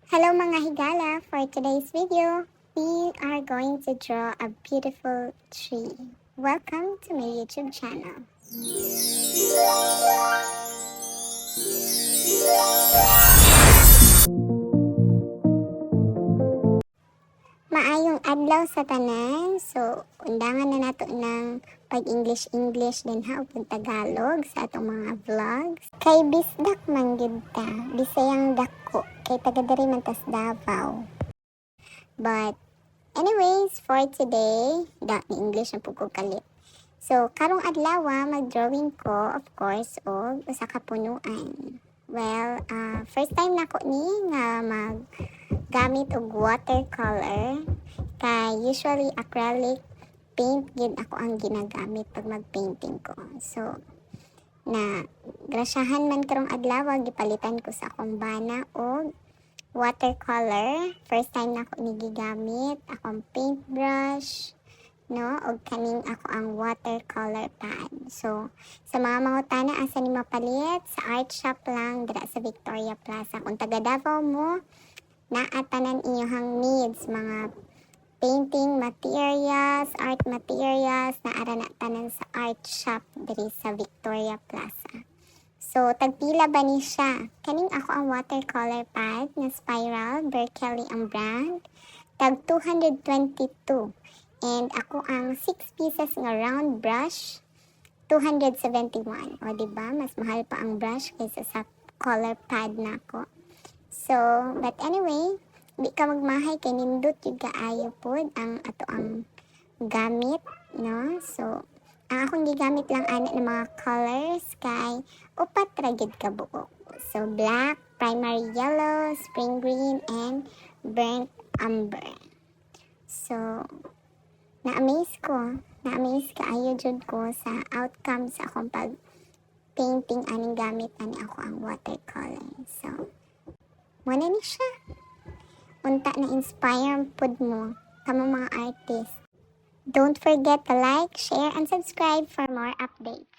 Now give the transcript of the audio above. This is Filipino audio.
Hello mga higala! For today's video, we are going to draw a beautiful tree. Welcome to my YouTube channel. Maayong adlaw sa tanan. So, undangan na nato ng pag-English din ha ug Tagalog sa atong mga vlogs. Kay bisdak man gyud ta, bisayang dako kay taga diri man tas Davao. But anyways, for today, ni English na pug ko kalit. So, karong adlaw mag-drawing ko of course og usa ka punuan. Well, first time nako ni nga gamit og watercolor kay usually acrylic paint gid ako ang ginagamit pag magpainting ko. So na grasyahan man karong adlaw gipalitan ko sa akong bana og watercolor. First time nako ni gigamit akong paintbrush no og kaning ako ang watercolor pad. So sa mga mangutana asa ni mapalit, sa art shop lang dira sa Victoria Plaza. Kung taga Davao mo, naatanan inyong needs, mga painting materials, art materials, naara na tanan sa art shop diri sa Victoria Plaza. So, tagpila ba ni siya? Kaning ako ang watercolor pad na spiral, Berkeley ang brand. Tag 222. And ako ang 6 pieces nga round brush, 271. O, diba? Mas mahal pa ang brush kaysa sa color pad na ako. So, but anyway, di ka magmahay kay nindot yung kaayo pod ang ato ang gamit, no? So, ang akong gigamit lang ana ng mga colors kay upat ra gid ka buok. So, black, primary yellow, spring green, and burnt umber. So, na-amaze kaayo jud ko sa outcome sa akong pag painting aning gamit ani ako ang watercolor. So, wala ni siya. Unta na inspire pod mo kamo mga artist. Don't forget to like, share, and subscribe for more updates.